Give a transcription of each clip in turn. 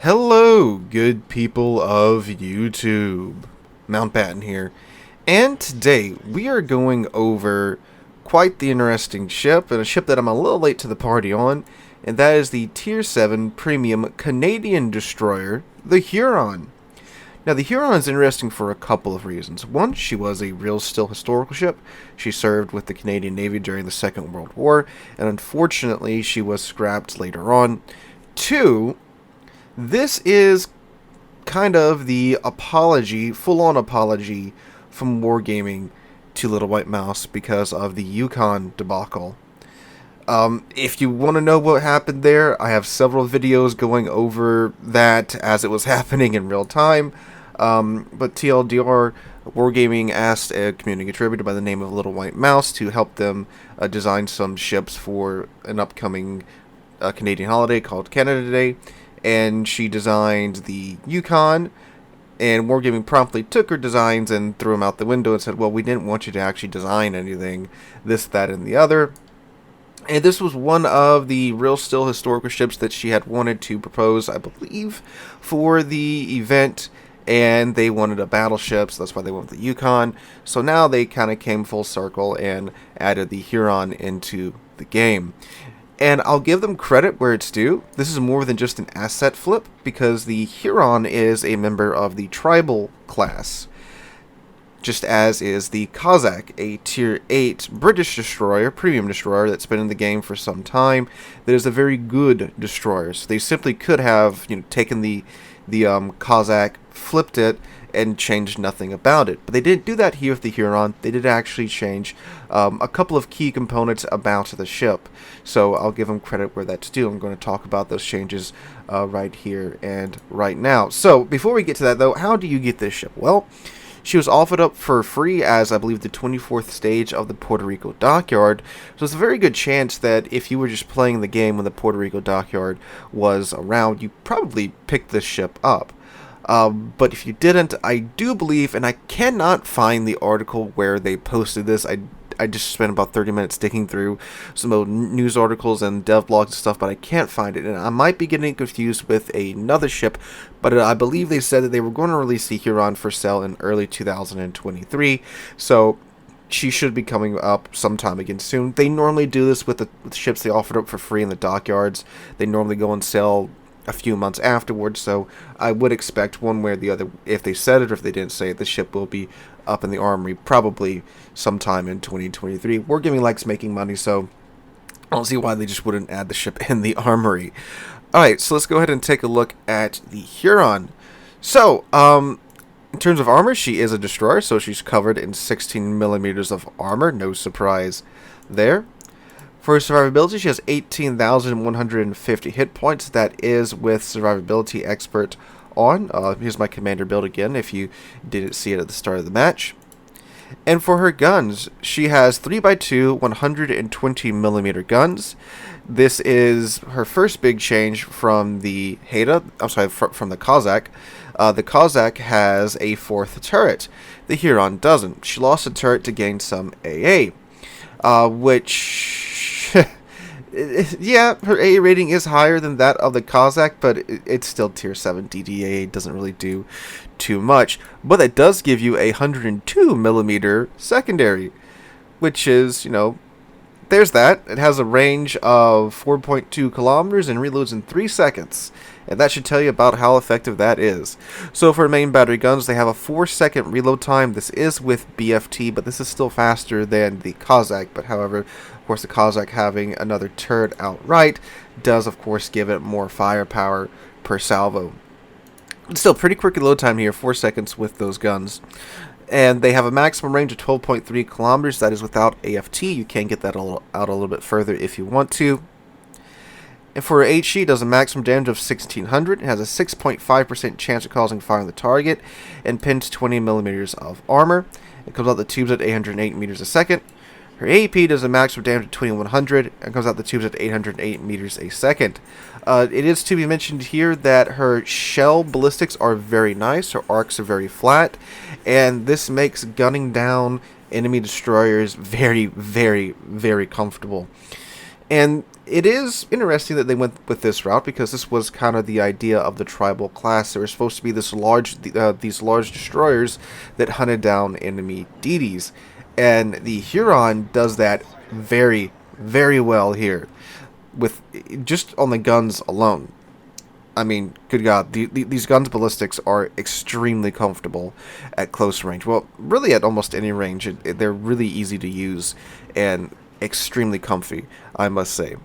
Hello, good people of YouTube. Mountbatten here, and today we are going over quite the interesting ship, and a ship that I'm a little late to the party on, and that is the Tier 7 Premium Canadian Destroyer, the Huron. Now, the Huron is interesting for a couple of reasons. One, she was a real still historical ship. She served with the Canadian Navy during the Second World War, and unfortunately she was scrapped later on. Two, this is kind of the apology, full-on apology from Wargaming to Little White Mouse because of the Yukon debacle. If you want to know what happened there, I have several videos going over that as it was happening in real time. But TLDR, Wargaming asked a community contributor by the name of Little White Mouse to help them design some ships for an upcoming Canadian holiday called Canada Day. And she designed the Yukon, and Wargaming promptly took her designs and threw them out the window and said, well, we didn't want you to actually design anything, this, that, and the other. And this was one of the real still historical ships that she had wanted to propose, I believe, for the event, and they wanted a battleship, so that's why they went with the Yukon. So now they kind of came full circle and added the Huron into the game. And I'll give them credit where it's due. This is more than just an asset flip, because the Huron is a member of the tribal class, just as is the Cossack, a Tier 8 British destroyer, premium destroyer, that's been in the game for some time, that is a very good destroyer. So they simply could have, taken the Cossack, flipped it, and changed nothing about it. But they didn't do that here with the Huron. They did actually change a couple of key components about the ship. So I'll give them credit where that's due. I'm going to talk about those changes right here and right now. So before we get to that, though, how do you get this ship? Well, she was offered up for free as, I believe, the 24th stage of the Puerto Rico dockyard. So it's a very good chance that if you were just playing the game when the Puerto Rico dockyard was around, you probably picked this ship up. But if you didn't, I do believe, and I cannot find the article where they posted this. I just spent about 30 minutes digging through some old news articles and dev blogs and stuff, but I can't find it. And I might be getting confused with another ship, but I believe they said that they were going to release the Huron for sale in early 2023. So she should be coming up sometime again soon. They normally do this with the ships they offered up for free in the dockyards. They normally go on sale a few months afterwards, so I would expect one way or the other, if they said it or if they didn't say it, the ship will be up in the armory probably sometime in 2023. Wargaming likes making money, so I don't see why they just wouldn't add the ship in the armory. Alright, so let's go ahead and take a look at the Huron. So, in terms of armor, she is a destroyer, so she's covered in 16 millimeters of armor, no surprise there. For survivability, she has 18,150 hit points. That is with Survivability Expert on. Here's my commander build again, if you didn't see it at the start of the match. And for her guns, she has 3x2 120mm guns. This is her first big change from the from the Cossack. The Cossack has a 4th turret. The Huron doesn't. She lost a turret to gain some AA, which... yeah, her A rating is higher than that of the Cossack, but it's still Tier 7 DDA. It doesn't really do too much. But it does give you a 102mm secondary, which is, there's that. It has a range of 4.2 kilometers and reloads in 3 seconds. And that should tell you about how effective that is. So for main battery guns, they have a 4-second reload time. This is with BFT, but this is still faster than the Cossack. But however, of course, the Cossack having another turret outright does, of course, give it more firepower per salvo. But still, pretty quick reload time here, 4 seconds with those guns. And they have a maximum range of 12.3 kilometers. That is without AFT. You can get that out a little bit further if you want to. And for HE, it does a maximum damage of 1600. It has a 6.5% chance of causing fire on the target, and pins 20 millimeters of armor. It comes out the tubes at 808 meters a second. Her AP does a maximum damage of 2100 and comes out the tubes at 808 meters a second. It is to be mentioned here that her shell ballistics are very nice. Her arcs are very flat, and this makes gunning down enemy destroyers very, very, very comfortable. And it is interesting that they went with this route because this was kind of the idea of the tribal class. There were supposed to be these large destroyers that hunted down enemy DDs, and the Huron does that very, very well here, with just on the guns alone. I mean, good God, these guns' ballistics are extremely comfortable at close range. Well, really at almost any range. They're really easy to use and extremely comfy, I must say.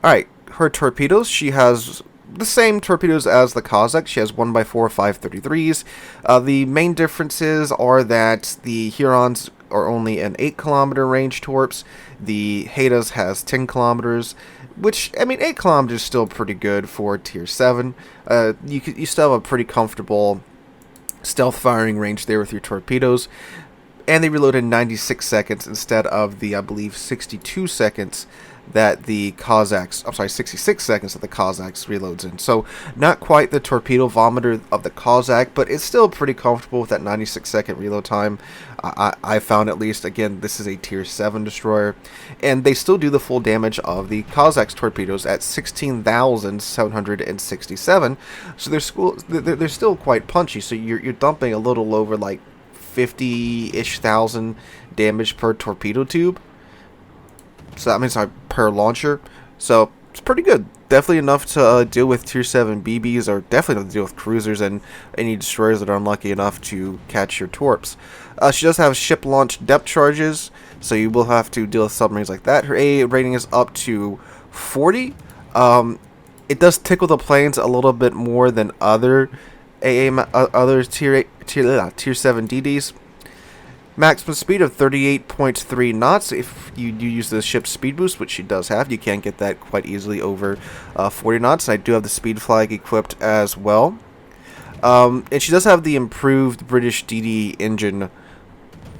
Alright, her torpedoes, she has the same torpedoes as the Cossack. She has 1x4 533s. The main differences are that the Hurons are only an 8-kilometer range torps. The Hadas has 10 kilometers, which, I mean, 8 kilometers is still pretty good for Tier 7. You still have a pretty comfortable stealth firing range there with your torpedoes. And they reload in 96 seconds instead of the, I believe, 62 seconds that the Cossacks, 66 seconds that the Cossacks reloads in. So not quite the torpedo vomiter of the Cossack, but it's still pretty comfortable with that 96-second reload time. I found, at least. Again, this is a Tier 7 destroyer, and they still do the full damage of the Cossacks torpedoes at 16,767. So they're still quite punchy. So you're dumping a little over like 50-ish thousand damage per torpedo tube. So that means per launcher. So it's pretty good. Definitely enough to deal with Tier 7 BBs, or definitely enough to deal with cruisers and any destroyers that are unlucky enough to catch your torps. She does have ship launch depth charges, so you will have to deal with submarines like that. Her AA rating is up to 40. It does tickle the planes a little bit more than other other Tier 7 DDs. Maximum speed of 38.3 knots. If you do use the ship's speed boost, which she does have, you can get that quite easily over 40 knots. And I do have the speed flag equipped as well. And she does have the improved British DD engine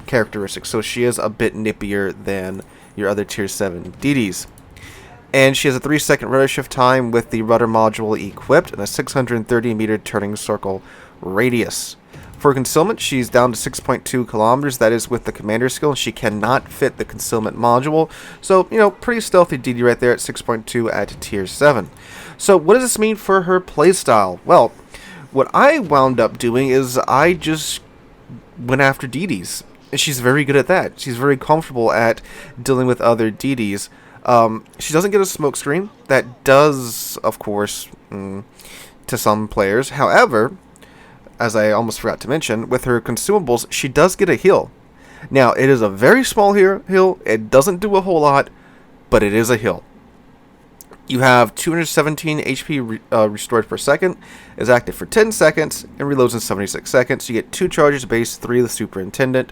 characteristics, so she is a bit nippier than your other Tier 7 DDs. And she has a 3-second rudder shift time with the rudder module equipped and a 630-meter turning circle radius. For concealment, she's down to 6.2 kilometers. That is with the commander skill. She cannot fit the concealment module. So, pretty stealthy DD right there at 6.2 at Tier 7. So, what does this mean for her playstyle? Well, what I wound up doing is I just went after DDs. And she's very good at that. She's very comfortable at dealing with other DDs. She doesn't get a smoke screen. That does, of course, to some players. However, as I almost forgot to mention, with her consumables, she does get a heal. Now, it is a very small heal. It doesn't do a whole lot, but it is a heal. You have 217 HP restored per second, is active for 10 seconds, and reloads in 76 seconds. You get 2 charges base, 3 of the Superintendent,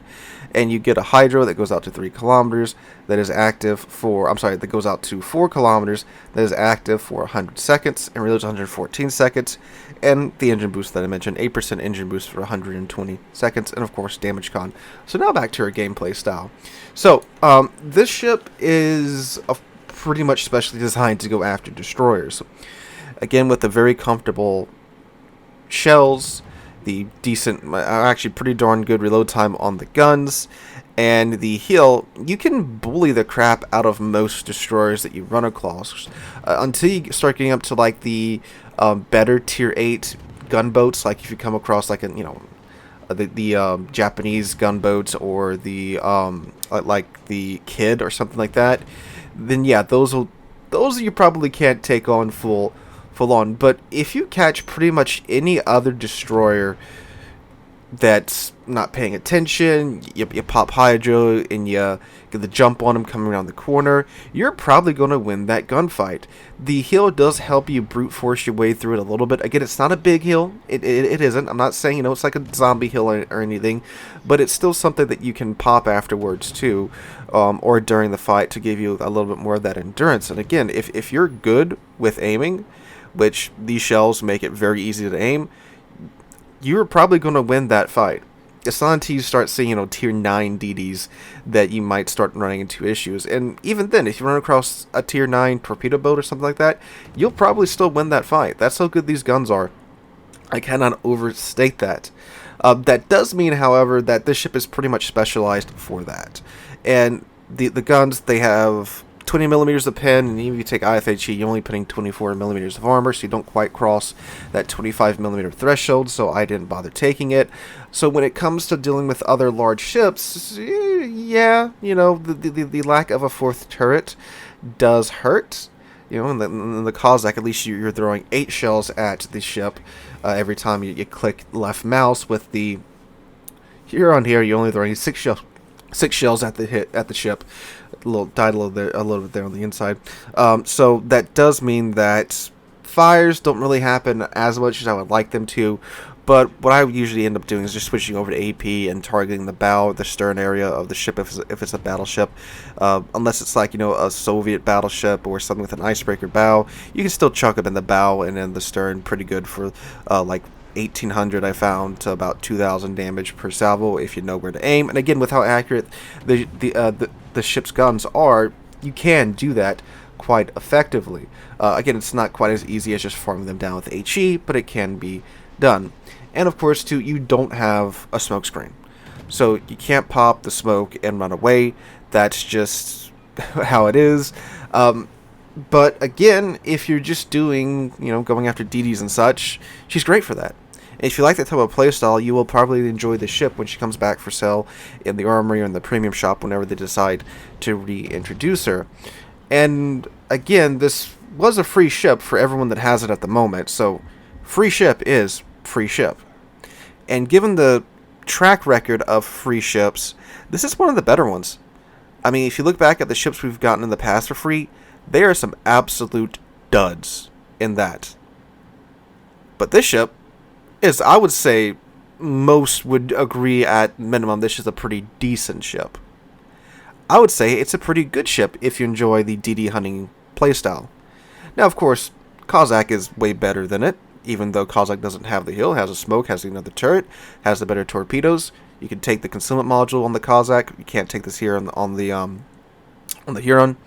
and you get a Hydro that goes out to 3 kilometers, that is active for, that goes out to 4 kilometers, that is active for 100 seconds, and reloads 114 seconds, and the engine boost that I mentioned, 8% engine boost for 120 seconds, and of course damage con. So now back to her gameplay style. So, this ship is pretty much specially designed to go after destroyers. Again, with the very comfortable shells, the decent, actually pretty darn good reload time on the guns, and the heal, you can bully the crap out of most destroyers that you run across until you start getting up to like the better Tier 8 gunboats. Like if you come across like the Japanese gunboats, or the like the Kid or something like that, then yeah, those you probably can't take on full on. But if you catch pretty much any other destroyer that's not paying attention, you pop Hydro and you get the jump on them coming around the corner, you're probably going to win that gunfight. The heal does help you brute force your way through it a little bit. Again, it's not a big heal. It isn't. I'm not saying, it's like a zombie heal or anything, but it's still something that you can pop afterwards too, or during the fight, to give you a little bit more of that endurance. And again, if you're good with aiming, which these shells make it very easy to aim, you're probably going to win that fight. It's not until you start seeing, Tier 9 DDs that you might start running into issues. And even then, if you run across a Tier 9 torpedo boat or something like that, you'll probably still win that fight. That's how good these guns are. I cannot overstate that. That does mean, however, that this ship is pretty much specialized for that. And the guns, they have 20 millimeters of pen, and even if you take IFHE, you're only putting 24 millimeters of armor, so you don't quite cross that 25 millimeter threshold, so I didn't bother taking it. So when it comes to dealing with other large ships, yeah, you know, the lack of a fourth turret does hurt. You know, in the Cossack, at least you're throwing 8 shells at the ship every time you click left mouse. With the Huron here, you're only throwing 6 shells at the ship. Died a little bit there on the inside. So that does mean that fires don't really happen as much as I would like them to. But what I usually end up doing is just switching over to AP and targeting the bow, the stern area of the ship if it's a battleship. Unless it's like, you know, a Soviet battleship or something with an icebreaker bow, you can still chuck them in the bow and in the stern pretty good for like 1800 I found to about 2000 damage per salvo if you know where to aim. And again, with how accurate the ship's guns are, you can do that quite effectively. Again, it's not quite as easy as just farming them down with HE, but it can be done. And of course, too, you don't have a smoke screen, so you can't pop the smoke and run away. That's just how it is. But again, if you're just doing, you know, going after DDs and such, she's great for that. If you like that type of playstyle, you will probably enjoy the ship when she comes back for sale in the armory or in the premium shop whenever they decide to reintroduce her. And again, this was a free ship for everyone that has it at the moment, so free ship is free ship. And given the track record of free ships, this is one of the better ones. I mean, if you look back at the ships we've gotten in the past for free, there are some absolute duds in that. But this ship is, I would say, most would agree at minimum, this is a pretty decent ship. I would say it's a pretty good ship if you enjoy the DD hunting playstyle. Now, of course, Cossack is way better than it. Even though Cossack doesn't have the hill, has a smoke, has another turret, has the better torpedoes. You can take the concealment module on the Cossack. You can't take this here on the Huron.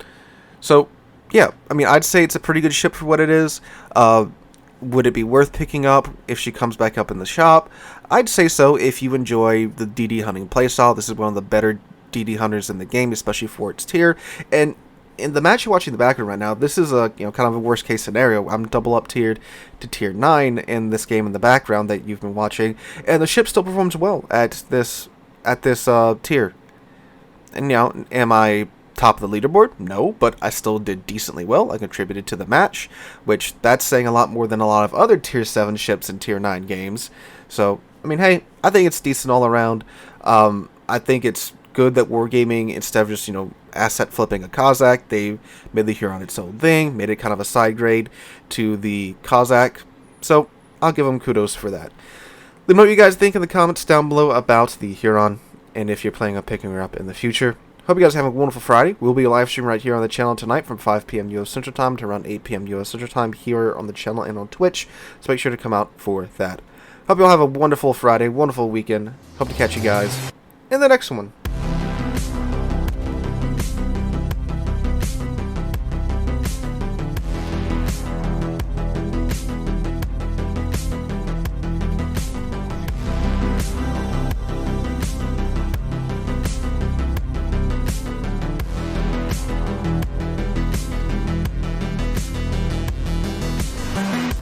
So, yeah, I mean, I'd say it's a pretty good ship for what it is. Would it be worth picking up if she comes back up in the shop? I'd say so if you enjoy the DD hunting playstyle. This is one of the better DD hunters in the game, especially for its tier. And in the match you're watching in the background right now, this is a, you know, kind of a worst case scenario. I'm double up tiered to tier 9 in this game in the background that you've been watching, and the ship still performs well at this tier. And now, am I top of the leaderboard? No, but I still did decently well. I contributed to the match, which that's saying a lot more than a lot of other tier 7 ships in tier 9 games. So, I mean, hey, I think it's decent all around. I think it's good that Wargaming, instead of just, you know, asset flipping a Cossack, they made the Huron its own thing, made it kind of a side grade to the Cossack. So I'll give them kudos for that. Let me know what you guys think in the comments down below about the Huron, and if you're planning on picking her up in the future. Hope you guys have a wonderful Friday. We'll be live streaming right here on the channel tonight from 5 p.m. U.S. Central Time to around 8 p.m. U.S. Central Time here on the channel and on Twitch. So make sure to come out for that. Hope you all have a wonderful Friday, wonderful weekend. Hope to catch you guys in the next one.